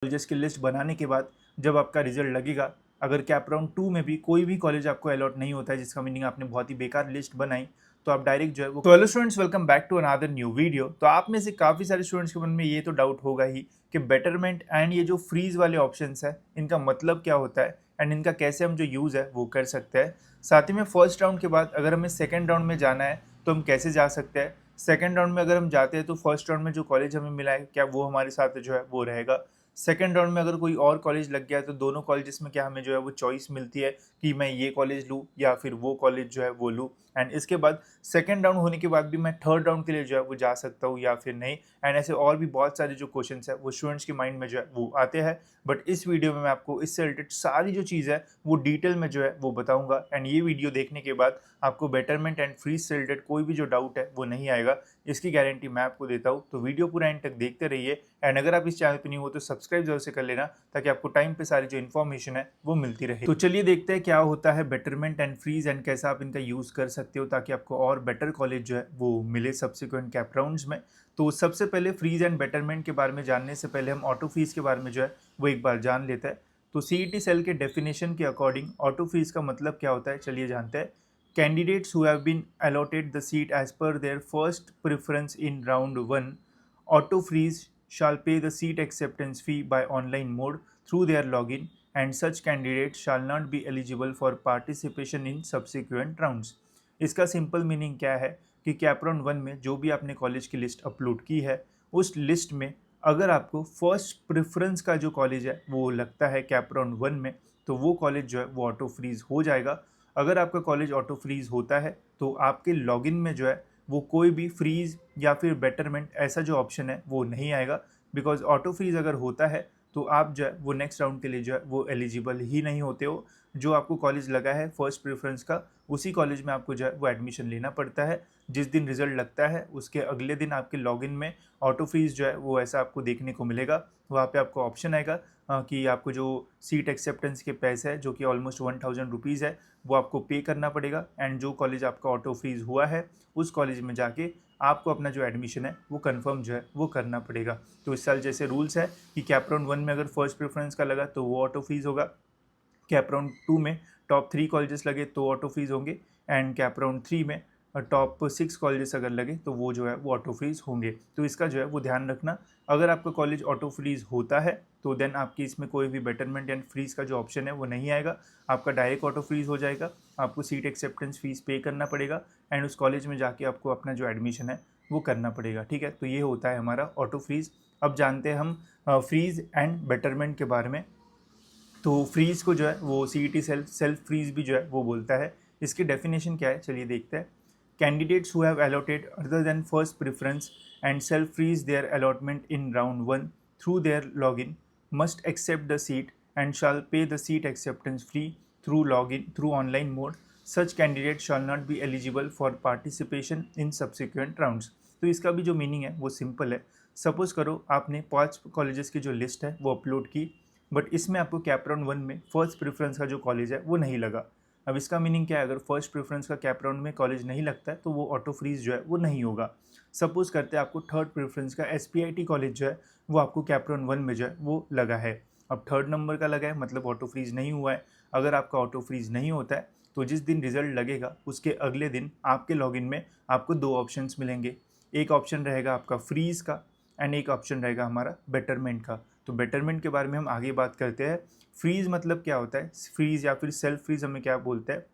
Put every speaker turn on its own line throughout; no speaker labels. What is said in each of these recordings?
Colleges की list बनाने के बाद जब आपका रिजल्ट लगेगा, अगर कैप राउंड 2 में भी कोई भी कॉलेज आपको अलॉट नहीं होता है, जिसका मीनिंग आपने बहुत ही बेकार लिस्ट बनाई, तो आप डायरेक्ट जो है वो। तो hello students, welcome back to another new video. तो आप में से काफ़ी सारे स्टूडेंट्स के मन में ये तो डाउट होगा ही कि बेटरमेंट एंड ये जो फ्रीज वाले ऑप्शंस है, इनका मतलब क्या होता है एंड इनका कैसे हम जो यूज़ है वो कर सकते हैं। साथ ही में फर्स्ट राउंड के बाद अगर हमें सेकेंड राउंड में जाना है तो हम कैसे जा सकते हैं। सेकेंड राउंड में अगर हम जाते हैं तो फर्स्ट राउंड में जो कॉलेज हमें मिला है, क्या वो हमारे साथ जो है वो रहेगा। सेकेंड राउंड में अगर कोई और कॉलेज लग गया है तो दोनों कॉलेजेस में क्या हमें जो है वो चॉइस मिलती है कि मैं ये कॉलेज लूँ या फिर वो कॉलेज जो है वो लूँ। एंड इसके बाद सेकेंड राउंड होने के बाद भी मैं थर्ड राउंड के लिए जो है वो जा सकता हूँ या फिर नहीं। एंड ऐसे और भी बहुत सारे जो क्वेश्चंस है वो स्टूडेंट्स के माइंड में जो है वो आते हैं। बट इस वीडियो में मैं आपको इससे रिलेटेड सारी जो चीज़ है वो डिटेल में जो है वो बताऊंगा। एंड ये वीडियो देखने के बाद आपको बेटरमेंट एंड फ्रीज से रिलेटेड कोई भी जो डाउट है वो नहीं आएगा, इसकी गारंटी मैं आपको देता हूँ। तो वीडियो पूरा एंड तक देखते रहिए। एंड अगर आप इस चैनल पर नहीं हो तो सब्सक्राइब जरूर से कर लेना, ताकि आपको टाइम पे सारी जो इन्फॉर्मेशन है वो मिलती रहे। तो चलिए देखते हैं क्या होता है बेटरमेंट एंड फ्रीज एंड कैसा आप इनका यूज़ कर सकते हो ताकि आपको और बेटर कॉलेज जो है वो मिले सब्सिक्वेंट कैप राउंड्स में। तो सबसे पहले फ्रीज एंड बेटरमेंट के बारे में जानने से पहले हम ऑटो फीस के बारे में जो है वो एक बार जान लेते हैं। तो सीईटी सेल के डेफिनेशन के अकॉर्डिंग ऑटो फीस का मतलब क्या होता है, चलिए जानते हैं। Candidates who have been allotted the seat as per their first preference in round 1, auto freeze shall pay the seat acceptance fee by online mode through their login, and such candidates shall not be eligible for participation in subsequent rounds। इसका simple meaning क्या है कि cap round 1 में जो भी आपने college की list upload की है, उस लिस्ट में अगर आपको फर्स्ट प्रेफरेंस का जो कॉलेज है वो लगता है कैप राउंड 1 में, तो वो कॉलेज जो है वो ऑटो फ्रीज हो जाएगा। अगर आपका कॉलेज ऑटो फ्रीज होता है तो आपके लॉगिन में जो है वो कोई भी फ्रीज या फिर बेटरमेंट ऐसा जो ऑप्शन है वो नहीं आएगा। बिकॉज ऑटो फ्रीज अगर होता है तो आप जो है वो नेक्स्ट राउंड के लिए जो है वो एलिजिबल ही नहीं होते हो। जो आपको कॉलेज लगा है फर्स्ट प्रेफरेंस का, उसी कॉलेज में आपको जो है वो एडमिशन लेना पड़ता है। जिस दिन रिजल्ट लगता है उसके अगले दिन आपके लॉगिन में ऑटो फ्रीज जो है वो ऐसा आपको देखने को मिलेगा। वहाँ पे आपको ऑप्शन आएगा कि आपको जो सीट एक्सेप्टेंस के पैसे है जो कि ऑलमोस्ट 1000 रुपीज़ है वो आपको पे करना पड़ेगा। एंड जो कॉलेज आपका ऑटो फ्रीज हुआ है उस कॉलेज में जाके आपको अपना जो एडमिशन है वो कंफर्म जो है वो करना पड़ेगा। तो इस साल जैसे रूल्स है कि कैप राउंड 1 में अगर फर्स्ट प्रेफरेंस का लगा तो वो ऑटो फीस होगा, कैप राउंड 2 में टॉप 3 कॉलेजेस लगे तो ऑटो फीस होंगे, एंड कैप राउंड 3 में टॉप 6 कॉलेजेस अगर लगे तो वो जो है वो ऑटो फ्रीज होंगे। तो इसका जो है वो ध्यान रखना। अगर आपका कॉलेज ऑटो फ्रीज होता है तो देन आपकी इसमें कोई भी बेटरमेंट एंड फ्रीज का जो ऑप्शन है वो नहीं आएगा, आपका डायरेक्ट ऑटो फ्रीज हो जाएगा। आपको सीट एक्सेप्टेंस फीस पे करना पड़ेगा एंड उस कॉलेज में जाके आपको अपना जो एडमिशन है वो करना पड़ेगा। ठीक है, तो ये होता है हमारा ऑटो फ्रीज। अब जानते हैं हम फ्रीज एंड बेटरमेंट के बारे में। तो फ्रीज को जो है वो सीईटी सेल्फ फ्रीज भी जो है वो बोलता है। इसकी डेफिनेशन क्या है, चलिए देखते हैं। Candidates who have allotted other than first preference and self freeze their allotment in round 1 through their login must accept the seat and shall pay the seat acceptance fee through login through online mode. Such candidate shall not be eligible for participation in subsequent rounds. तो इसका भी जो meaning है वो simple है। Suppose करो आपने 5 colleges की जो लिस्ट है वो अपलोड की, बट इसमें आपको कैप राउंड 1 में फर्स्ट प्रेफरेंस का जो कॉलेज है वो नहीं लगा। अब इसका मीनिंग क्या है, अगर फर्स्ट प्रेफरेंस का कैप राउंड में कॉलेज नहीं लगता है तो वो ऑटो फ्रीज जो है वो नहीं होगा। सपोज करते हैं आपको थर्ड प्रेफरेंस का एसपीआईटी कॉलेज जो है वो आपको कैप राउंड 1 में जो है वो लगा है। अब थर्ड नंबर का लगा है मतलब ऑटो फ्रीज नहीं हुआ है। अगर आपका ऑटो फ्रीज नहीं होता है तो जिस दिन रिजल्ट लगेगा उसके अगले दिन आपके लॉगिन में आपको 2 ऑप्शंस मिलेंगे। एक ऑप्शन रहेगा आपका फ्रीज का एंड एक ऑप्शन रहेगा हमारा बेटरमेंट का। तो बेटरमेंट के बारे में हम आगे बात करते हैं। फ्रीज मतलब क्या होता है, फ्रीज या फिर सेल्फ फ्रीज हमें क्या बोलते हैं।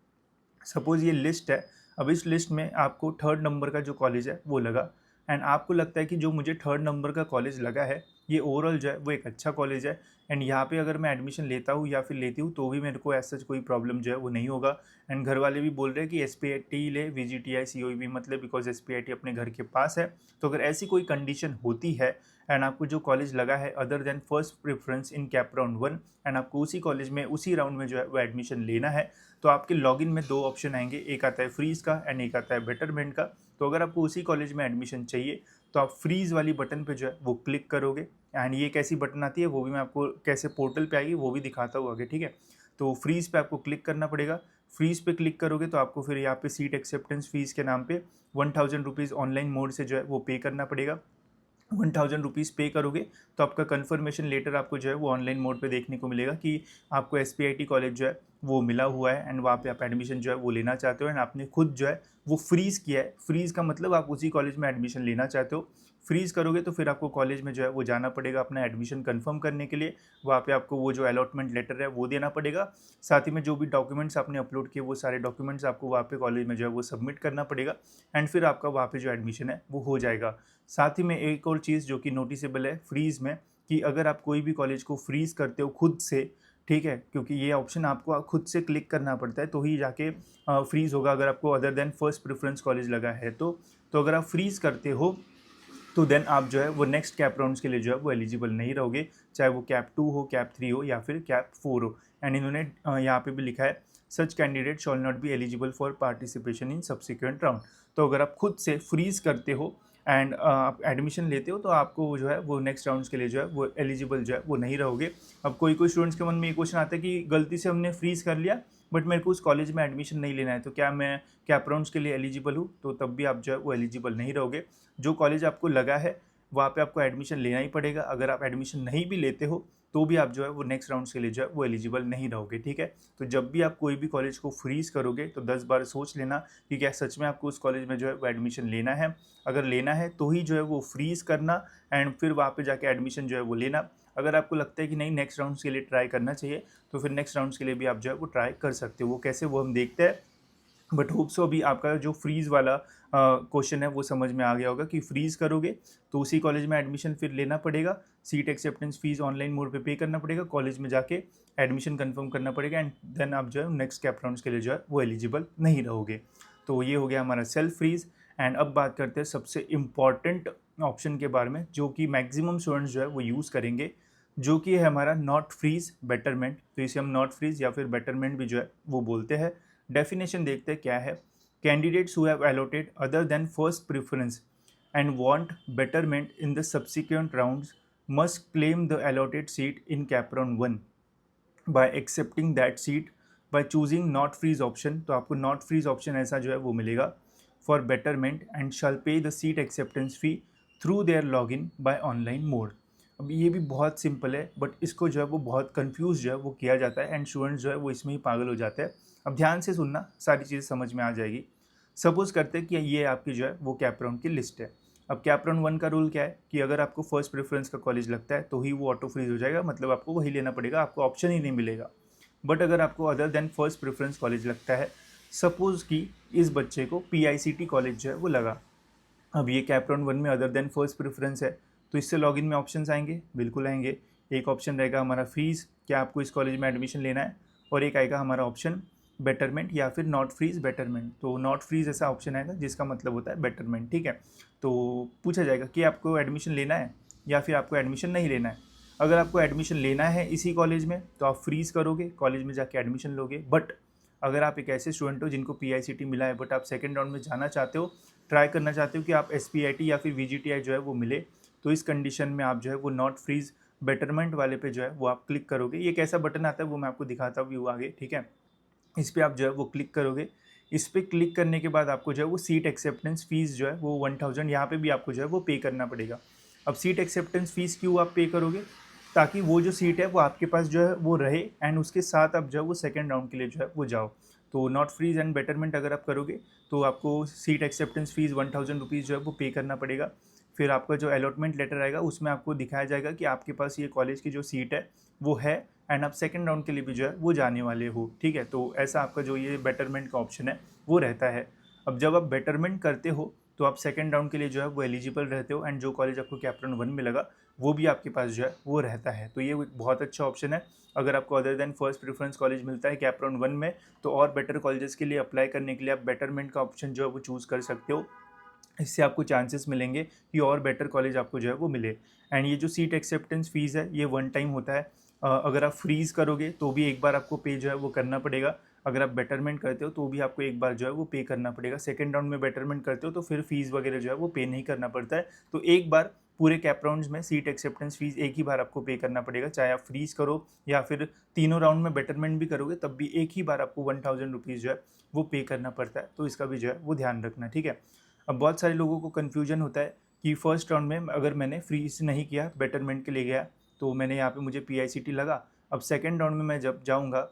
सपोज ये लिस्ट है, अब इस लिस्ट में आपको थर्ड नंबर का जो कॉलेज है वो लगा, एंड आपको लगता है कि जो मुझे थर्ड नंबर का कॉलेज लगा है ये ओवरऑल जो है वो एक अच्छा कॉलेज है, एंड यहाँ पे अगर मैं एडमिशन लेता हूँ या फिर लेती हूँ तो भी मेरे को ऐसा कोई प्रॉब्लम जो है वो नहीं होगा। एंड घर वाले भी बोल रहे हैं कि एसपीआईटी ले, वीजीटीआई सीओई मतलब बिकॉज एसपीआईटी अपने घर के पास है। तो अगर ऐसी कोई कंडीशन होती है एंड आपको जो कॉलेज लगा है other than first preference in CAP round 1 and आपको उसी कॉलेज में उसी राउंड में जो है वो एडमिशन लेना है, तो आपके लॉगिन में 2 ऑप्शन आएंगे, एक आता है फ्रीज का एंड एक आता है बेटरमेंट का। तो अगर आपको उसी कॉलेज में एडमिशन चाहिए तो आप फ्रीज वाली बटन पे जो है वो क्लिक करोगे। एंड ये कैसी बटन आती है वो भी मैं आपको कैसे पोर्टल पे आएगी वो भी दिखाता हूँ आगे, ठीक है। तो फ्रीज पे आपको क्लिक करना पड़ेगा। फ्रीज पे क्लिक करोगे तो आपको फिर यहाँ पे सीट एक्सेप्टेंस फीस के नाम पे 1000 रुपीज़ ऑनलाइन मोड से जो है वो पे करना पड़ेगा। ₹1000 पे करोगे तो आपका कन्फर्मेशन लेटर आपको जो है वो ऑनलाइन मोड पे देखने को मिलेगा कि आपको एसपीआईटी कॉलेज जो है वो मिला हुआ है एंड वहाँ पे आप एडमिशन जो है वो लेना चाहते हो एंड आपने खुद जो है वो फ्रीज़ किया है। फ्रीज़ का मतलब आप उसी कॉलेज में एडमिशन लेना चाहते हो। फ्रीज़ करोगे तो फिर आपको कॉलेज में जो है वो जाना पड़ेगा अपना एडमिशन कन्फर्म करने के लिए। वहाँ पे आपको वो जो अलॉटमेंट लेटर है वो देना पड़ेगा। साथ ही में जो भी डॉक्यूमेंट्स आपने अपलोड किए वो सारे डॉक्यूमेंट्स आपको वहाँ पे कॉलेज में जो है वो सबमिट करना पड़ेगा एंड फिर आपका वहाँ पे जो एडमिशन है वो हो जाएगा। साथ ही में एक और चीज़ जो कि नोटिसेबल है फ्रीज़ में, कि अगर आप कोई भी कॉलेज को फ्रीज़ करते हो खुद से, ठीक है, क्योंकि ये ऑप्शन आपको खुद से क्लिक करना पड़ता है तो ही जाके फ्रीज़ होगा अगर आपको other than first preference college लगा है तो अगर आप फ्रीज़ करते हो तो देन आप जो है वो नेक्स्ट कैप राउंड्स के लिए जो है वो एलिजिबल नहीं रहोगे, चाहे वो कैप 2 हो, कैप 3 हो या फिर कैप 4 हो। एंड इन्होंने यहाँ पे भी लिखा है सच candidate shawl not be eligible for participation in subsequent round. तो अगर आप खुद से फ्रीज करते हो एंड आप एडमिशन लेते हो तो आपको जो है वो नेक्स्ट राउंड्स के लिए जो है वो एलिजिबल जो है वो नहीं रहोगे। अब कोई स्टूडेंट्स के मन में ये क्वेश्चन आता है कि गलती से हमने फ्रीज कर लिया बट मेरे को उस कॉलेज में एडमिशन नहीं लेना है, तो क्या मैं कैप राउंड्स के लिए एलिजिबल हूँ? तो तब भी आप जो है वो एलिजिबल नहीं रहोगे। जो कॉलेज आपको लगा है वहाँ पे आपको एडमिशन लेना ही पड़ेगा। अगर आप एडमिशन नहीं भी लेते हो तो भी आप जो है वो नेक्स्ट राउंड्स के लिए जो है वो एलिजिबल नहीं रहोगे, ठीक है। तो जब भी आप कोई भी कॉलेज को फ्रीज करोगे तो 10 बार सोच लेना कि क्या सच में आपको उस कॉलेज में जो है वो एडमिशन लेना है। अगर लेना है तो ही जो है वो फ्रीज करना एंड फिर वहाँ पे जाके एडमिशन जो है वो लेना। अगर आपको लगता है कि नहीं नेक्स्ट राउंड्स के लिए ट्राई करना चाहिए तो फिर नेक्स्ट राउंड्स के लिए भी आप जो है वो ट्राई कर सकते हो। वो कैसे वो हम देखते हैं, बट होप सो अभी आपका जो फ्रीज़ वाला क्वेश्चन है वो समझ में आ गया होगा कि फ्रीज़ करोगे तो उसी कॉलेज में एडमिशन फिर लेना पड़ेगा, seat acceptance fees online mode पे करना पड़ेगा, कॉलेज में जाके एडमिशन कंफर्म करना पड़ेगा एंड देन आप जो है नेक्स्ट कैप राउंड्स के लिए जो है वो एलिजिबल नहीं रहोगे। तो ये हो गया हमारा सेल्फ फ्रीज़। एंड अब बात करते हैं सबसे इम्पॉर्टेंट ऑप्शन के बारे में जो कि मैक्सिमम स्टूडेंट्स जो है वो यूज़ करेंगे, जो कि है हमारा नॉट फ्रीज़ बेटरमेंट। तो इसे हम नॉट फ्रीज़ या फिर बेटरमेंट भी जो है वो बोलते हैं। डेफिनेशन देखते हैं क्या है। Candidates who have allotted other than first preference and want betterment in the subsequent rounds must claim the allotted seat in CAP round 1 by accepting that seat by choosing not freeze option. तो आपको not freeze option ऐसा जो है वो मिलेगा for betterment and shall pay the seat acceptance fee through their log in by online mode. अब ये भी बहुत सिंपल है बट इसको जो है वो बहुत कंफ्यूज जो है वो किया जाता है एंड स्टूडेंट्स जो है वो इसमें ही पागल हो जाते हैं। अब ध्यान से सुनना, सारी चीज़ें समझ में आ जाएगी। सपोज करते हैं कि ये आपकी जो है वो कैप राउंड की लिस्ट है। अब कैप राउंड 1 का रूल क्या है कि अगर आपको फर्स्ट प्रेफरेंस का कॉलेज लगता है तो ही वो ऑटो फ्रीज हो जाएगा, मतलब आपको वही लेना पड़ेगा, आपको ऑप्शन ही नहीं मिलेगा। बट अगर आपको other than first preference college लगता है, सपोज कि इस बच्चे को पीआईसीटी कॉलेज जो है वो लगा। अब ये कैप राउंड 1 में अदर देन फर्स्ट प्रेफरेंस है तो इससे लॉगिन में ऑप्शंस आएंगे, बिल्कुल आएंगे। एक ऑप्शन रहेगा हमारा फीस, क्या आपको इस कॉलेज में एडमिशन लेना है, और एक आएगा हमारा ऑप्शन बेटरमेंट या फिर नॉट फ्रीज बेटरमेंट। तो नॉट फ्रीज ऐसा ऑप्शन आएगा जिसका मतलब होता है बेटरमेंट, ठीक है। तो पूछा जाएगा कि आपको एडमिशन लेना है या फिर आपको एडमिशन नहीं लेना है। अगर आपको एडमिशन लेना है इसी कॉलेज में तो आप फ्रीज करोगे, कॉलेज में जाके एडमिशन लोगे। बट अगर आप एक ऐसे स्टूडेंट हो जिनको पीआईसीटी मिला है बट आप सेकेंड राउंड में जाना चाहते हो, ट्राई करना चाहते हो कि आप एसपीआईटी या फिर वीजीटीआई जो है वो मिले, तो इस कंडीशन में आप जो है वो नॉट फ्रीज बेटरमेंट वाले पे जो है वो आप क्लिक करोगे। ये कैसा बटन आता है वो मैं आपको दिखाता हूँ आगे, ठीक है। इस पर आप जो है वो क्लिक करोगे। इस पर क्लिक करने के बाद आपको जो है वो सीट एक्सेप्टेंस फीस जो है वो 1000 यहाँ पे भी आपको जो है वो पे करना पड़ेगा। अब सीट एक्सेप्टेंस फीस क्यों आप पे करोगे, ताकि वो जो सीट है वो आपके पास जो है वो रहे एंड उसके साथ आप जो है वो सेकेंड राउंड के लिए जो है वो जाओ। तो नॉट फ्रीज एंड बेटरमेंट अगर आप करोगे तो आपको सीट एक्सेप्टेंस फीस 1000 रुपीज़ जो है वो पे करना पड़ेगा। फिर आपका जो अलॉटमेंट लेटर आएगा उसमें आपको दिखाया जाएगा कि आपके पास ये कॉलेज की जो सीट है वो है एंड आप सेकेंड राउंड के लिए भी जो है वो जाने वाले हो, ठीक है। तो ऐसा आपका जो ये बेटरमेंट का ऑप्शन है वो रहता है। अब जब आप बेटरमेंट करते हो तो आप सेकेंड राउंड के लिए जो है वो एलिजिबल रहते हो एंड जो कॉलेज आपको कैप राउंड 1 में लगा वो भी आपके पास जो है वो रहता है। तो ये एक बहुत अच्छा ऑप्शन है। अगर आपको other than first preference college मिलता है कैप राउंड 1 में तो और बेटर कॉलेजेस के लिए अप्लाई करने के लिए आप बेटरमेंट का ऑप्शन जो है वो चूज़ कर सकते हो। इससे आपको चांसेस मिलेंगे कि और बेटर कॉलेज आपको जो है वो मिले। एंड ये जो सीट एक्सेप्टेंस फीस है ये वन टाइम होता है। अगर आप फ्रीज़ करोगे तो भी एक बार आपको पे जो है वो करना पड़ेगा। अगर आप बेटरमेंट करते हो तो भी आपको एक बार जो है वो पे करना पड़ेगा। सेकेंड राउंड में बेटरमेंट करते हो तो फिर फीस वगैरह जो है वो पे नहीं करना पड़ता है। तो एक बार पूरे कैप राउंड्स में सीट एक्सेप्टेंस फीस एक ही बार आपको पे करना पड़ेगा, चाहे आप फ्रीज़ करो या फिर तीनों राउंड में बेटरमेंट भी करोगे तब भी एक ही बार आपको 1000 रुपीज़ जो है वो पे करना पड़ता है। तो इसका भी जो है वो ध्यान रखना, ठीक है। अब बहुत सारे लोगों को कन्फ्यूजन होता है कि फर्स्ट राउंड में अगर मैंने फ्रीज नहीं किया, बेटरमेंट के लिए गया, तो मैंने यहाँ पे मुझे PICT लगा। अब सेकेंड राउंड में मैं जब जाऊँगा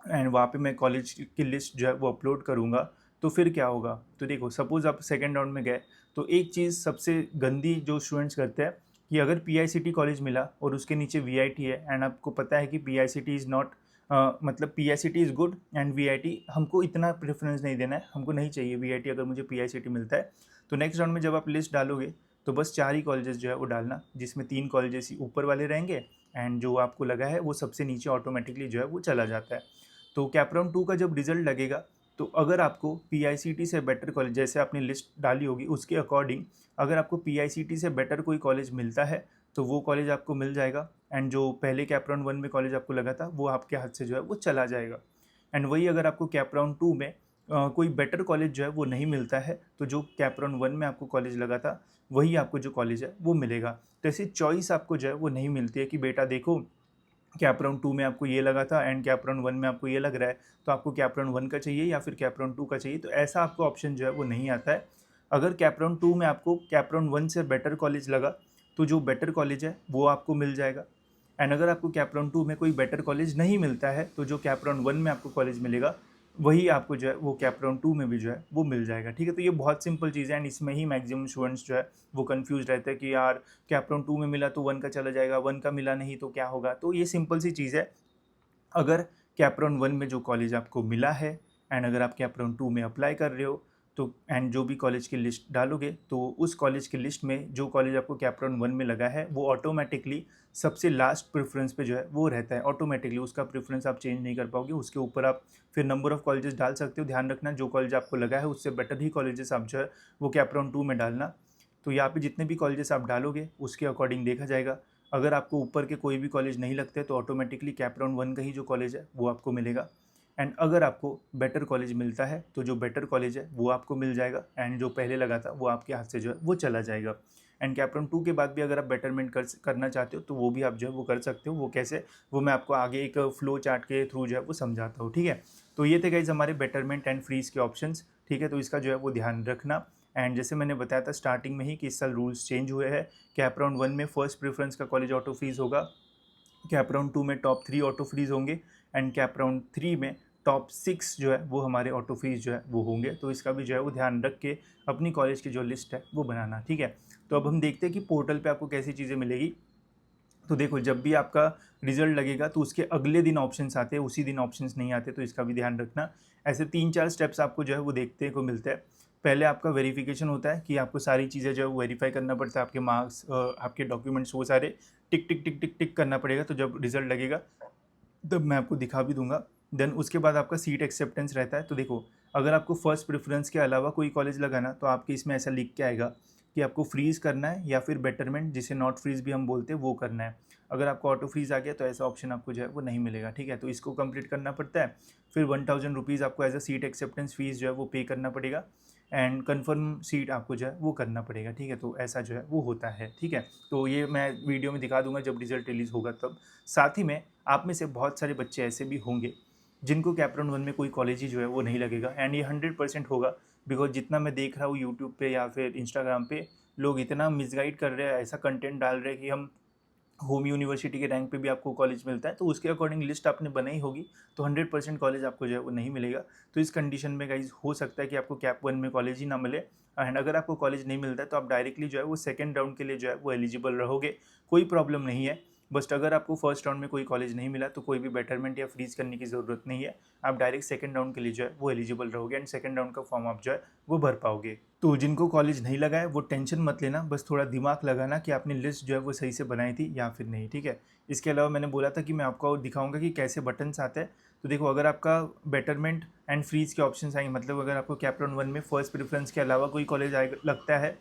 एंड वहाँ पे मैं कॉलेज की लिस्ट जो है वो अपलोड करूँगा, तो फिर क्या होगा? तो देखो, सपोज़ आप सेकेंड राउंड में गए, तो एक चीज़ सबसे गंदी जो स्टूडेंट्स करते हैं कि अगर PICT कॉलेज मिला और उसके नीचे VIT है एंड आपको पता है कि PICT इज़ नॉट मतलब PICT is good and VIT हमको इतना प्रेफरेंस नहीं देना है, हमको नहीं चाहिए VIT अगर मुझे PICT मिलता है। तो नेक्स्ट राउंड में जब आप लिस्ट डालोगे, तो बस 4 ही कॉलेजेस जो है वो डालना, जिसमें 3 कॉलेजेस ही ऊपर वाले रहेंगे एंड जो आपको लगा है वो सबसे नीचे ऑटोमेटिकली जो है वो चला जाता है। तो कैप राउंड 2 का जब रिजल्ट लगेगा, तो अगर आपको PICT से बेटर कॉलेज, जैसे आपने लिस्ट डाली होगी उसके अकॉर्डिंग, अगर आपको PICT से बेटर कोई कॉलेज मिलता है तो वो कॉलेज आपको मिल जाएगा एंड जो पहले कैप राउंड 1 में कॉलेज आपको लगा था वो आपके हाथ से जो है वो चला जाएगा। एंड वही अगर आपको कैप राउंड 2 में कोई बेटर कॉलेज जो है वो नहीं मिलता है, तो जो कैप राउंड 1 में आपको कॉलेज लगा था वही आपको जो कॉलेज है वो मिलेगा। तो ऐसी चॉइस आपको जो है वो नहीं मिलती है कि बेटा देखो, कैप राउंड 2 में आपको ये लगा था एंड कैप राउंड 1 में आपको ये लग रहा है, तो आपको कैप राउंड 1 का चाहिए या फिर कैप राउंड 2 का चाहिए, तो ऐसा आपको ऑप्शन जो है वो नहीं आता है। अगर कैप राउंड 2 में आपको कैप राउंड 1 से बेटर कॉलेज लगा, तो जो बेटर कॉलेज है वो आपको मिल जाएगा। एंड अगर आपको कैप राउंड 2 में कोई बेटर कॉलेज नहीं मिलता है, तो जो कैप राउंड 1 में आपको कॉलेज मिलेगा वही आपको जो है वो कैप राउंड 2 में भी जो है वो मिल जाएगा। ठीक है, तो ये बहुत सिंपल चीज़ है एंड इसमें ही मैक्सिमम स्टूडेंट्स जो है वो कंफ्यूज रहते हैं कि यार कैप राउंड 2 में मिला तो 1 का चला जाएगा, 1 का मिला नहीं तो क्या होगा? तो ये सिंपल सी चीज़ है। अगर कैप राउंड 1 में जो कॉलेज आपको मिला है एंड अगर आप कैप राउंड 2 में अप्लाई कर रहे हो, तो एंड जो भी कॉलेज की लिस्ट डालोगे, तो उस कॉलेज की लिस्ट में जो कॉलेज आपको कैप राउंड 1 में लगा है वो ऑटोमेटिकली सबसे लास्ट प्रेफरेंस पे जो है वो रहता है। ऑटोमेटिकली उसका प्रेफरेंस आप चेंज नहीं कर पाओगे, उसके ऊपर आप फिर नंबर ऑफ कॉलेजेस डाल सकते हो। ध्यान रखना, जो कॉलेज आपको लगा है उससे बेटर ही कॉलेजेस आप जो है वो कैप राउंड 2 में डालना। तो यहाँ पे जितने भी कॉलेजेस आप डालोगे उसके अकॉर्डिंग देखा जाएगा। अगर आपको ऊपर के कोई भी कॉलेज नहीं लगते, तो ऑटोमेटिकली कैप राउंड 1 का ही जो कॉलेज है वो आपको मिलेगा। एंड अगर आपको बेटर कॉलेज मिलता है, तो जो बेटर कॉलेज है वो आपको मिल जाएगा एंड जो पहले लगा था वो आपके हाथ से जो है वो चला जाएगा। एंड कैप राउंड 2 के बाद भी अगर आप बेटरमेंट करना चाहते हो, तो वो भी आप जो है वो कर सकते हो। वो कैसे, वो मैं आपको आगे एक फ्लो चार्ट के थ्रू जो है वो समझाता हूँ। ठीक है, तो ये थे गाइज हमारे बेटरमेंट एंड फ्रीज के ऑप्शंस। ठीक है, तो इसका जो है वो ध्यान रखना। एंड जैसे मैंने बताया था स्टार्टिंग में ही कि इस साल रूल्स चेंज हुए हैं। कैप राउंड 1 में फर्स्ट प्रेफरेंस का कॉलेज ऑटो फ्रीज होगा, कैप राउंड 2 में टॉप 3 ऑटो फ्रीज होंगे एंड कैप राउंड 3 में टॉप 6 जो है वो हमारे ऑटो फ्रीज जो है वो होंगे। तो इसका भी जो है वो ध्यान रख के अपनी कॉलेज की जो लिस्ट है वो बनाना। ठीक है, तो अब हम देखते हैं कि पोर्टल पे आपको कैसी चीज़ें मिलेगी। तो देखो, जब भी आपका रिजल्ट लगेगा तो उसके अगले दिन ऑप्शंस आते हैं, उसी दिन ऑप्शंस नहीं आते, तो इसका भी ध्यान रखना। ऐसे 3-4 स्टेप्स आपको जो है वो देखते को मिलते हैं। पहले आपका वेरिफिकेशन होता है कि आपको सारी चीज़ें जो है वेरीफाई करना पड़ता है, आपके मार्क्स, आपके डॉक्यूमेंट्स, वो सारे टिक टिक टिक टिक टिक करना पड़ेगा। तो जब रिजल्ट लगेगा तब मैं आपको दिखा भी दूंगा। देन उसके बाद आपका सीट एक्सेप्टेंस रहता है। तो देखो, अगर आपको फर्स्ट प्रेफरेंस के अलावा कोई कॉलेज लगाना, तो आपके इसमें ऐसा लिख के आएगा कि आपको फ्रीज़ करना है या फिर बेटरमेंट, जिसे नॉट फ्रीज़ भी हम बोलते हैं, वो करना है। अगर आपको ऑटो फ्रीज़ आ गया तो ऐसा ऑप्शन आपको जो है वो नहीं मिलेगा। ठीक है, तो इसको कंप्लीट करना पड़ता है। फिर 1000 रुपीज़ आपको as a seat acceptance fee जो है वो पे करना पड़ेगा एंड कन्फर्म सीट आपको जो है वो करना पड़ेगा। ठीक है, तो ऐसा जो है वो होता है। ठीक है, तो ये मैं वीडियो में दिखा दूंगा जब रिजल्ट रिलीज़ होगा तब। साथ ही में आप में से बहुत सारे बच्चे ऐसे भी होंगे जिनको कैप राउंड 1 में कोई कॉलेज ही जो है वो नहीं लगेगा एंड ये 100% होगा। बिकॉज जितना मैं देख रहा हूँ यूट्यूब पे या फिर इंस्टाग्राम पे, लोग इतना मिसगाइड कर रहे हैं, ऐसा कंटेंट डाल रहे हैं कि हम होम यूनिवर्सिटी के रैंक पे भी आपको कॉलेज मिलता है, तो उसके अकॉर्डिंग लिस्ट आपने बनाई होगी, तो 100% कॉलेज आपको जो है वो नहीं मिलेगा। तो इस कंडीशन में गाइज हो सकता है कि आपको कैप 1 में कॉलेज ही ना मिले। एंड अगर आपको कॉलेज नहीं मिलता है तो आप डायरेक्टली जो है वो सेकंड राउंड के लिए जो है वो एलिजिबल रहोगे, कोई प्रॉब्लम नहीं है। बस अगर आपको फर्स्ट राउंड में कोई कॉलेज नहीं मिला तो कोई भी बेटरमेंट या फ्रीज करने की ज़रूरत नहीं है। आप डायरेक्ट सेकंड राउंड के लिए जो है वो एलिजिबल रहोगे एंड सेकंड राउंड का फॉर्म आप जो है वो भर पाओगे। तो जिनको कॉलेज नहीं लगा है वो टेंशन मत लेना, बस थोड़ा दिमाग लगाना कि आपने लिस्ट जो है वो सही से बनाई थी या फिर नहीं। ठीक है, इसके अलावा मैंने बोला था कि मैं आपको दिखाऊंगा कि कैसे बटन्स आते हैं। तो देखो, अगर आपका बेटरमेंट एंड फ्रीज के ऑप्शंस आएंगे, मतलब अगर आपको कैप राउंड 1 में फर्स्ट प्रेफरेंस के अलावा कोई कॉलेज आएगा लगता है,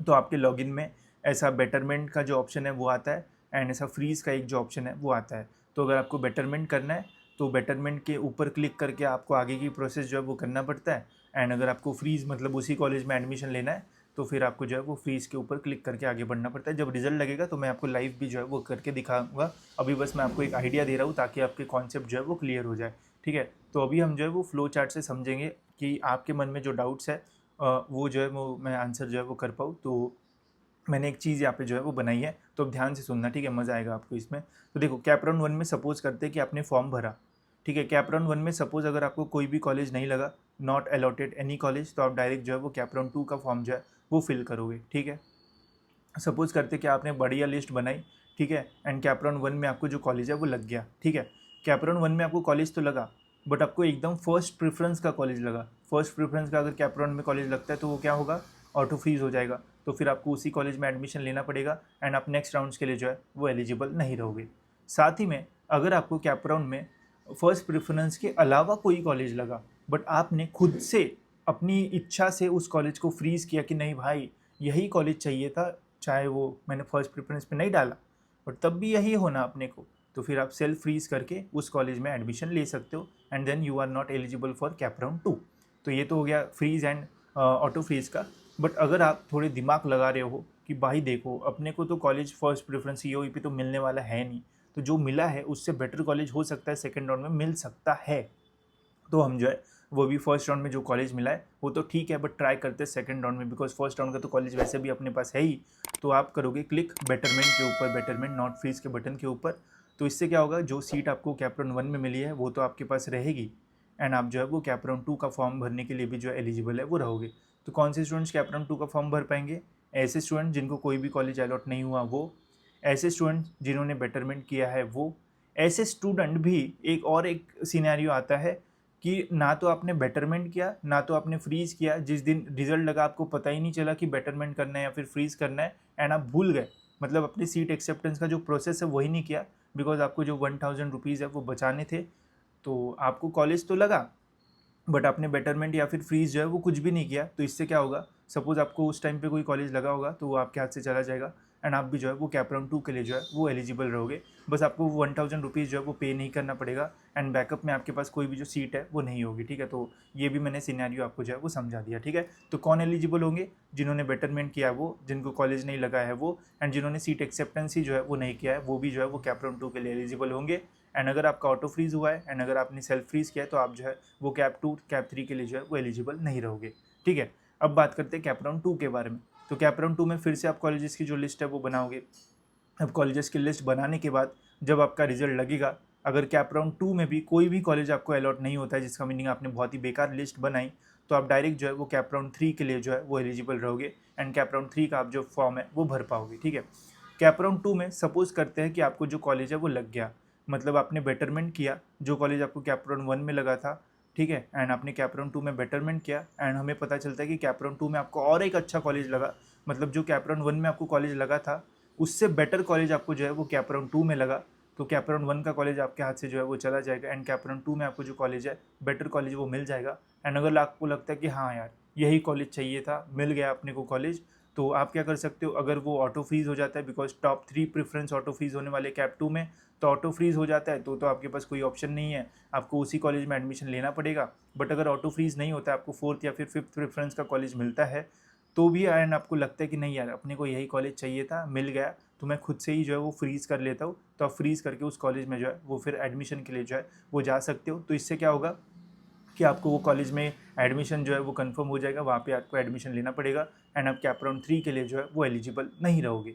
तो आपके लॉगिन में ऐसा बेटरमेंट का जो ऑप्शन है वो आता है एंड ऐसा फ्रीज़ का एक जो ऑप्शन है वो आता है। तो अगर आपको बेटरमेंट करना है तो बेटरमेंट के ऊपर क्लिक करके आपको आगे की प्रोसेस जो है वो करना पड़ता है। एंड अगर आपको फ्रीज़ मतलब उसी कॉलेज में एडमिशन लेना है, तो फिर आपको जो है वो फ्रीज़ के ऊपर क्लिक करके आगे बढ़ना पड़ता है। जब रिजल्ट लगेगा तो मैं आपको लाइव भी जो है वो करके दिखाऊंगा। अभी बस मैं आपको एक आइडिया दे रहा हूँ ताकि आपके कॉन्सेप्ट जो है वो क्लियर हो जाए। ठीक है, तो अभी हम जो है वो फ्लो चार्ट से समझेंगे कि आपके मन में जो डाउट्स है वो जो है वो मैं आंसर जो है वो कर पाऊँ। तो मैंने एक चीज़ यहाँ पे जो है वो बनाई है, तो अब ध्यान से सुनना, ठीक है, मज़ा आएगा आपको इसमें। तो देखो, कैप राउंड 1 में सपोज़ करते हैं कि आपने फॉर्म भरा, ठीक है। कैप राउंड 1 में सपोज़ अगर आपको कोई भी कॉलेज नहीं लगा, नॉट अलॉटेड एनी कॉलेज, तो आप डायरेक्ट जो है वो कैप राउंड 2 का फॉर्म जो है वो फिल करोगे, ठीक है। सपोज़ करते कि आपने बढ़िया लिस्ट बनाई, ठीक है, एंड कैप राउंड 1 में आपको जो कॉलेज है वो लग गया, ठीक है। कैप राउंड 1 में आपको कॉलेज तो लगा, बट आपको एकदम फर्स्ट प्रेफरेंस का कॉलेज लगा। फर्स्ट प्रेफरेंस का अगर कैप राउंड में कॉलेज लगता है तो वो क्या होगा, ऑटो फ्रीज हो जाएगा। तो फिर आपको उसी कॉलेज में एडमिशन लेना पड़ेगा एंड आप नेक्स्ट राउंड्स के लिए जो है वो एलिजिबल नहीं रहोगे। साथ ही में अगर आपको कैप राउंड में फर्स्ट प्रेफरेंस के अलावा कोई कॉलेज लगा, बट आपने खुद से अपनी इच्छा से उस कॉलेज को फ्रीज़ किया कि नहीं भाई, यही कॉलेज चाहिए था, चाहे वो मैंने फर्स्ट प्रेफरेंस पे नहीं डाला, बट तब भी यही होना अपने को, तो फिर आप सेल्फ फ्रीज करके उस कॉलेज में एडमिशन ले सकते हो and then you are not eligible for CAP round 2। तो ये तो हो गया फ्रीज एंड ऑटो फ्रीज का। बट अगर आप थोड़े दिमाग लगा रहे हो कि भाई देखो, अपने को तो कॉलेज फर्स्ट प्रेफरेंस सीओई पे तो मिलने वाला है नहीं, तो जो मिला है उससे बेटर कॉलेज हो सकता है सेकेंड राउंड में मिल सकता है, तो हम जो है वो भी फर्स्ट राउंड में जो कॉलेज मिला है वो तो ठीक है, बट ट्राई करते हैं सेकंड राउंड में, बिकॉज फर्स्ट राउंड का तो कॉलेज वैसे भी अपने पास है ही। तो आप करोगे क्लिक बेटरमेंट के ऊपर, बेटरमेंट नॉट फ्रीज के बटन के ऊपर। तो इससे क्या होगा, जो सीट आपको कैप राउंड 1 में मिली है वो तो आपके पास रहेगी, एंड आप जो है वो कैप राउंड 2 का फॉर्म भरने के लिए भी जो है एलिजिबल है वो रहोगे। तो कौन से स्टूडेंट्स कैप राउंड 2 का फॉर्म भर पाएंगे? ऐसे स्टूडेंट जिनको कोई भी कॉलेज अलॉट नहीं हुआ वो, ऐसे स्टूडेंट जिन्होंने बेटरमेंट किया है वो, ऐसे स्टूडेंट भी एक सिनेरियो आता है कि ना तो आपने बेटरमेंट किया ना तो आपने फ्रीज़ किया, जिस दिन रिजल्ट लगा आपको पता ही नहीं चला कि बेटरमेंट करना है या फिर फ्रीज़ करना है, एंड आप भूल गए, मतलब अपनी सीट एक्सेप्टेंस का जो प्रोसेस है वही नहीं किया, बिकॉज आपको जो 1000 रुपीज़ है वो बचाने थे। तो आपको कॉलेज तो लगा, बट आपने बेटरमेंट या फिर फ्रीज जो है वो कुछ भी नहीं किया। तो इससे क्या होगा, सपोज आपको उस टाइम पे कोई कॉलेज लगा होगा तो वो आपके हाथ से चला जाएगा, एंड आप भी जो है वो कैप राउंड 2 के लिए जो है वो एलिजिबल रहोगे। बस आपको 1000 रुपीज़ जो है वो पे नहीं करना पड़ेगा, एंड बैकअप में आपके पास कोई भी जो सीट है वो नहीं होगी, ठीक है। तो ये भी मैंने सिनेरियो आपको जो है वो समझा दिया, ठीक है। तो कौन एलिजिबल होंगे? जिन्होंने बेटरमेंट किया है वो, जिनको कॉलेज नहीं लगा है वो, एंड जिन्होंने सीट एक्सेप्टेंस ही जो है वो नहीं किया है वो भी जो है वो कैप राउंड 2 के लिए एलिजिबल होंगे। एंड अगर आपका ऑटो फ्रीज हुआ है एंड अगर आपने सेल्फ फ्रीज किया है तो आप जो है वो कैप 2 कैप 3 के लिए जो है वो एलिजिबल नहीं रहोगे, ठीक है। अब बात करते हैं कैप राउंड 2 के बारे में। तो कैप राउंड 2 में फिर से आप कॉलेजेस की जो लिस्ट है वो बनाओगे। अब कॉलेजेस की लिस्ट बनाने के बाद जब आपका रिजल्ट लगेगा, अगर कैप राउंड 2 में भी कोई भी कॉलेज आपको अलॉट नहीं होता है, जिसका मीनिंग आपने बहुत ही बेकार लिस्ट बनाई, तो आप डायरेक्ट जो है वो कैप राउंड 3 के लिए जो है वो एलिजिबल रहोगे, एंड कैप राउंड 3 का आप जो फॉर्म है वो भर पाओगे, ठीक है। कैप राउंड 2 में सपोज करते हैं कि आपको जो कॉलेज है वो लग गया, मतलब आपने बेटरमेंट किया, जो कॉलेज आपको कैप राउंड 1 में लगा था, ठीक है, एंड आपने कैप राउंड 2 में बेटरमेंट किया, एंड हमें पता चलता है कि कैप राउंड 2 में आपको और एक अच्छा कॉलेज लगा, मतलब जो कैप राउंड 1 में आपको कॉलेज लगा था उससे बेटर कॉलेज आपको जो है वो कैप राउंड 2 में लगा। तो कैप राउंड 1 का कॉलेज आपके हाथ से जो है वो चला जाएगा, एंड कैप राउंड 2 में आपको जो कॉलेज है बेटर कॉलेज वो मिल जाएगा। एंड अगर आपको लगता है कि हाँ यार यही कॉलेज चाहिए था, मिल गया अपने को कॉलेज, तो आप क्या कर सकते हो, अगर वो ऑटो फ्रीज हो जाता है, because top 3 preference auto freeze होने वाले कैप 2 में, तो ऑटो फ्रीज हो जाता है तो आपके पास कोई ऑप्शन नहीं है, आपको उसी कॉलेज में एडमिशन लेना पड़ेगा। बट अगर ऑटो फ्रीज नहीं होता, आपको 4th या फिर 5th प्रेफरेंस का कॉलेज मिलता है, तो भी एंड आपको लगता है कि नहीं यार अपने को यही कॉलेज चाहिए था, मिल गया, तो मैं खुद से ही जो है वो फ्रीज़ कर लेता हूँ, तो आप फ्रीज़ करके उस कॉलेज में जो है वो फिर एडमिशन के लिए जो है वो जा सकते हो। तो इससे क्या होगा कि आपको वो कॉलेज में एडमिशन जो है वो कंफर्म हो जाएगा, वहाँ पे आपको एडमिशन लेना पड़ेगा, एंड आप कैप राउंड 3 के लिए जो है वो एलिजिबल नहीं रहोगे।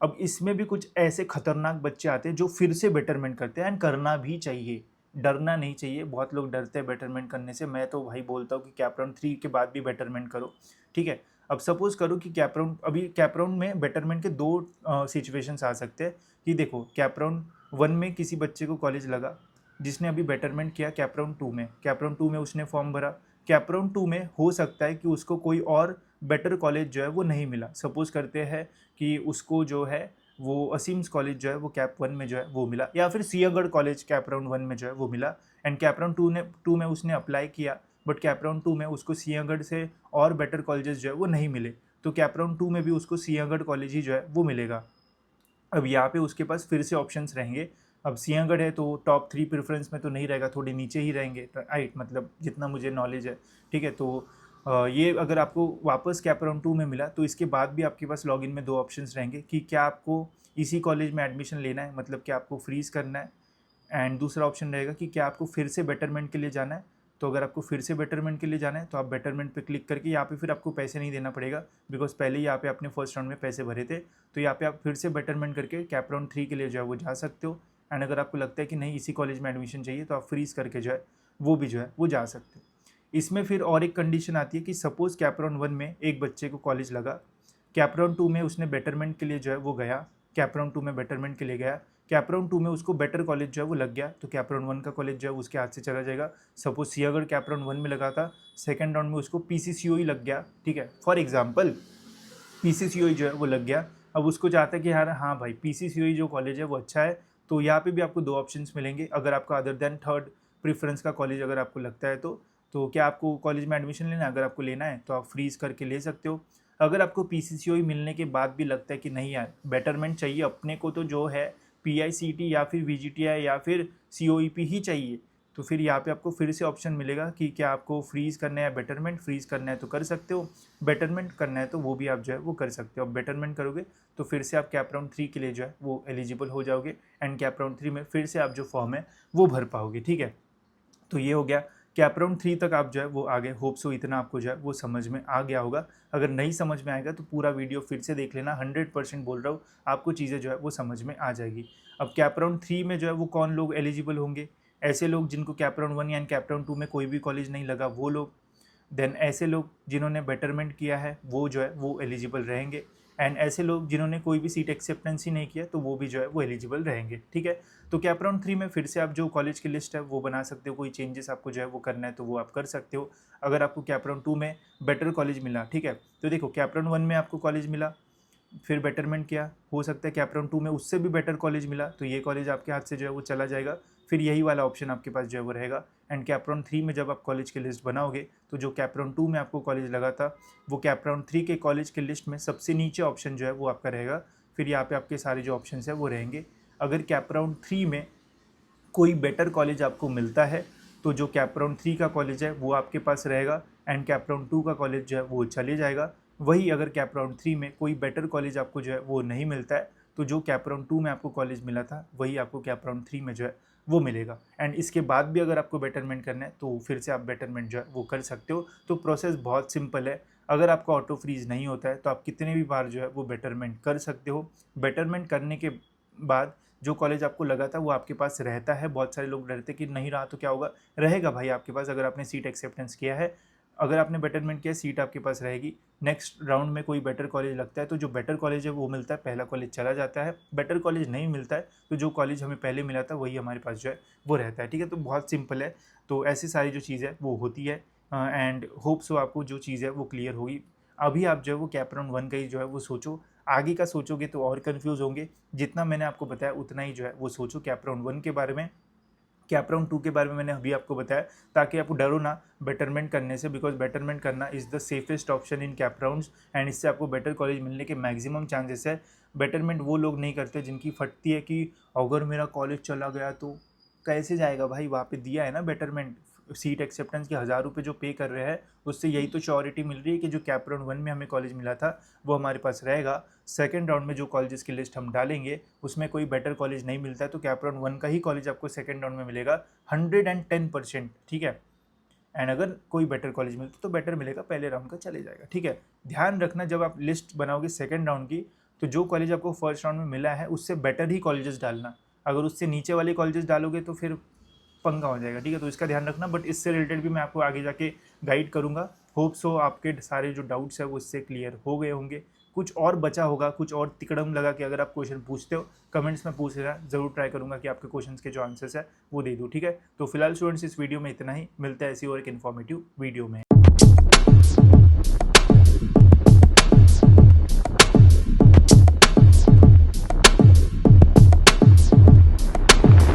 अब इसमें भी कुछ ऐसे खतरनाक बच्चे आते हैं जो फिर से बेटरमेंट करते हैं, एंड करना भी चाहिए, डरना नहीं चाहिए। बहुत लोग डरते हैं बेटरमेंट करने से, मैं तो भाई बोलता हूँ कि कैप राउंड 3 के बाद भी बेटरमेंट करो, ठीक है। अब सपोज करो कि कैप राउंड में बेटरमेंट के 2 सिचुएशंस आ सकते हैं कि देखो, कैप राउंड 1 में किसी बच्चे को कॉलेज लगा, जिसने अभी बेटरमेंट किया कैप राउंड 2 में, कैप राउंड 2 में उसने फॉर्म भरा, कैप राउंड 2 में हो सकता है कि उसको कोई और बेटर कॉलेज जो है वो नहीं मिला। सपोज करते हैं कि उसको जो है वो असीम्स कॉलेज जो है वो कैप 1 में जो है वो मिला, या फिर सिंहगढ़ कॉलेज कैप राउंड 1 में जो है वो मिला, एंड कैप राउंड 2 में उसने अप्लाई किया, बट कैप राउंड 2 में उसको सिंहगढ़ से और बेटर कॉलेजेस जो है वो नहीं मिले, तो कैप राउंड 2 में भी उसको सिंहगढ़ कॉलेज ही जो है वो मिलेगा। अब यहाँ पे उसके पास फिर से ऑप्शंस रहेंगे। अब सिंहगढ़ है तो टॉप 3 प्रेफरेंस में तो नहीं रहेगा, थोड़े नीचे ही रहेंगे, राइट, मतलब जितना मुझे नॉलेज है, ठीक है। तो ये अगर आपको वापस कैप राउंड 2 में मिला तो इसके बाद भी आपके पास लॉगिन में 2 ऑप्शंस रहेंगे कि क्या आपको इसी कॉलेज में एडमिशन लेना है, मतलब क्या आपको फ्रीज़ करना है, एंड दूसरा ऑप्शन रहेगा कि क्या आपको फिर से बेटरमेंट के लिए जाना है। तो अगर आपको फिर से बेटरमेंट के लिए जाना है तो आप बेटरमेंट पे क्लिक करके यहाँ पे फिर आपको पैसे नहीं देना पड़ेगा, बिकॉज पहले ही यहाँ पे आपने फर्स्ट राउंड में पैसे भरे थे। तो यहाँ पे आप फिर से बेटरमेंट करके कैप राउंड 3 के लिए जो है वो जा सकते हो। एंड अगर आपको लगता है कि नहीं इसी कॉलेज में एडमिशन चाहिए तो आप फ्रीज करके जो है वो भी जो है वो जा सकते हो। इसमें फिर और एक कंडीशन आती है कि सपोज कैप राउंड 1 में एक बच्चे को कॉलेज लगा, कैप राउंड 2 में उसने बेटरमेंट के लिए जो है वो गया, कैप राउंड 2 में बेटरमेंट के लिए गया, कैप राउंड 2 में उसको बेटर कॉलेज जो है वो लग गया, तो कैप राउंड 1 का कॉलेज जो है उसके हाथ से चला जाएगा। सपोज सी अगर कैप राउंड 1 में लगा था, सेकंड राउंड में उसको PCCOE लग गया, ठीक है, फॉर एग्जांपल PCCOE जो है वो लग गया। अब उसको चाहता है कि यार हाँ भाई PCCOE जो कॉलेज है वो अच्छा है, तो यहाँ पे भी आपको 2 ऑप्शंस मिलेंगे। अगर आपका अदर देन थर्ड प्रेफरेंस का कॉलेज अगर आपको लगता है तो क्या आपको कॉलेज में एडमिशन लेना है? अगर आपको लेना है तो आप फ्रीज करके ले सकते हो। अगर आपको PCCOE मिलने के बाद भी लगता है कि नहीं यार बेटरमेंट चाहिए अपने को, तो जो है PICT या फिर VGTI या फिर COEP ही चाहिए, तो फिर यहाँ पे आपको फिर से ऑप्शन मिलेगा कि क्या आपको फ्रीज़ करना है या बेटरमेंट। फ्रीज़ करना है तो कर सकते हो, बेटरमेंट करना है तो वो भी आप जो है वो कर सकते हो। अब बेटरमेंट करोगे तो फिर से आप कैप राउंड 3 के लिए जो है वो एलिजिबल हो जाओगे, एंड कैप राउंड 3 में फिर से आप जो फॉर्म है वो भर पाओगे, ठीक है। तो ये हो गया कैप राउंड 3 तक आप जो है वो आगे। होप सो इतना आपको जो है वो समझ में आ गया होगा। अगर नहीं समझ में आएगा तो पूरा वीडियो फिर से देख लेना, 100% बोल रहा हूँ आपको चीज़ें जो है वो समझ में आ जाएगी। अब कैप राउंड 3 में जो है वो कौन लोग एलिजिबल होंगे? ऐसे लोग जिनको कैप राउंड 1 या कैप राउंड 2 में कोई भी कॉलेज नहीं लगा वो लोग, देन ऐसे लोग जिन्होंने बेटरमेंट किया है वो जो है वो एलिजिबल रहेंगे, एंड ऐसे लोग जिन्होंने कोई भी सीट एक्सेप्टेंस ही नहीं किया तो वो भी जो है वो एलिजिबल रहेंगे, ठीक है। तो कैप राउंड 3 में फिर से आप जो कॉलेज की लिस्ट है वो बना सकते हो, कोई चेंजेस आपको जो है वो करना है तो वो आप कर सकते हो। अगर आपको कैप राउंड 2 में बेटर कॉलेज मिला, ठीक है, तो देखो कैप राउंड 1 में आपको कॉलेज मिला, फिर बेटरमेंट किया, हो सकता है कैप राउंड 2 में उससे भी बेटर कॉलेज मिला, तो ये कॉलेज आपके हाथ से जो है वो चला जाएगा, फिर यही वाला ऑप्शन आपके पास जो है वो रहेगा। एंड कैप राउंड 3 में जब आप कॉलेज की लिस्ट बनाओगे तो जो कैप राउंड 2 में आपको कॉलेज लगा था वो कैप राउंड 3 के कॉलेज की लिस्ट में सबसे नीचे ऑप्शन जो है वो आपका रहेगा। फिर यहाँ पे आपके सारे जो ऑप्शन है वो रहेंगे। अगर कैप राउंड 3 में कोई बेटर कॉलेज आपको मिलता है तो जो कैप राउंड 3 का कॉलेज है वो आपके पास रहेगा, एंड कैप राउंड 2 का कॉलेज जो है वो चले जाएगा। वही अगर कैप राउंड 3 में कोई बेटर कॉलेज आपको जो है वो नहीं मिलता है तो जो कैप राउंड 2 में आपको कॉलेज मिला था वही आपको कैप राउंड 3 में जो है वो मिलेगा। एंड इसके बाद भी अगर आपको बेटरमेंट करना है तो फिर से आप बेटरमेंट जो है वो कर सकते हो। तो प्रोसेस बहुत सिंपल है। अगर आपका ऑटो फ्रीज नहीं होता है तो आप कितने भी बार जो है वो बेटरमेंट कर सकते हो। बेटरमेंट करने के बाद जो कॉलेज आपको लगा था वो आपके पास रहता है। बहुत सारे लोग डरते कि नहीं रहा तो क्या होगा, रहेगा भाई आपके पास। अगर आपने सीट एक्सेप्टेंस किया है, अगर आपने बेटरमेंट किया, सीट आपके पास रहेगी। नेक्स्ट राउंड में कोई बेटर कॉलेज लगता है तो जो बेटर कॉलेज है वो मिलता है, पहला कॉलेज चला जाता है। बेटर कॉलेज नहीं मिलता है तो जो कॉलेज हमें पहले मिला था वही हमारे पास जो है वो रहता है, ठीक है। तो बहुत सिंपल है। तो ऐसी सारी जो चीज़ है वो होती है, एंड होप सो आपको जो चीज़ है वो क्लियर होगी। अभी आप जो है वो कैप राउंड 1 का ही जो है वो सोचो, आगे का सोचोगे तो और कन्फ्यूज़ होंगे। जितना मैंने आपको बताया उतना ही जो है वो सोचो कैप राउंड 1 के बारे में। कैप राउंड 2 के बारे में मैंने अभी आपको बताया ताकि आप डरो ना बेटरमेंट करने से, बिकॉज बेटरमेंट करना is the safest option in cap rounds, and इससे आपको बेटर कॉलेज मिलने के मैक्सिमम चांसेस है। बेटरमेंट वो लोग नहीं करते जिनकी फटती है कि अगर मेरा कॉलेज चला गया तो कैसे जाएगा भाई, वहाँ पे दिया है ना बेटरमेंट, सीट एक्सेप्टेंस के 1000 रुपये जो पे कर रहे हैं उससे यही तो श्योरिटी मिल रही है कि जो कैप राउंड 1 में हमें कॉलेज मिला था वो हमारे पास रहेगा। सेकंड राउंड में जो कॉलेजेस की लिस्ट हम डालेंगे उसमें कोई बेटर कॉलेज नहीं मिलता है तो कैप राउंड 1 का ही कॉलेज आपको सेकंड राउंड में मिलेगा 110%, ठीक है। एंड अगर कोई बेटर कॉलेज मिलता तो बेटर मिलेगा, पहले राउंड का चले जाएगा, ठीक है। ध्यान रखना जब आप लिस्ट बनाओगे सेकंड राउंड की तो जो कॉलेज आपको फर्स्ट राउंड में मिला है उससे बेटर ही कॉलेजेस डालना। अगर उससे नीचे वाले कॉलेजेस डालोगे तो फिर पंगा हो जाएगा, ठीक है। तो इसका ध्यान रखना, बट इससे रिलेटेड भी मैं आपको आगे जाके गाइड करूंगा। होप सो आपके सारे जो डाउट्स है वो इससे क्लियर हो गए होंगे। कुछ और बचा होगा, कुछ और तिकड़म लगा कि अगर आप क्वेश्चन पूछते हो कमेंट्स में पूछ लेना, ज़रूर ट्राई करूंगा कि आपके क्वेश्चंस के जो आंसर्स है वो दे दूँ, ठीक है। तो फिलहाल स्टूडेंट्स इस वीडियो में इतना ही, मिलता है ऐसी और एक इन्फॉर्मेटिव वीडियो में।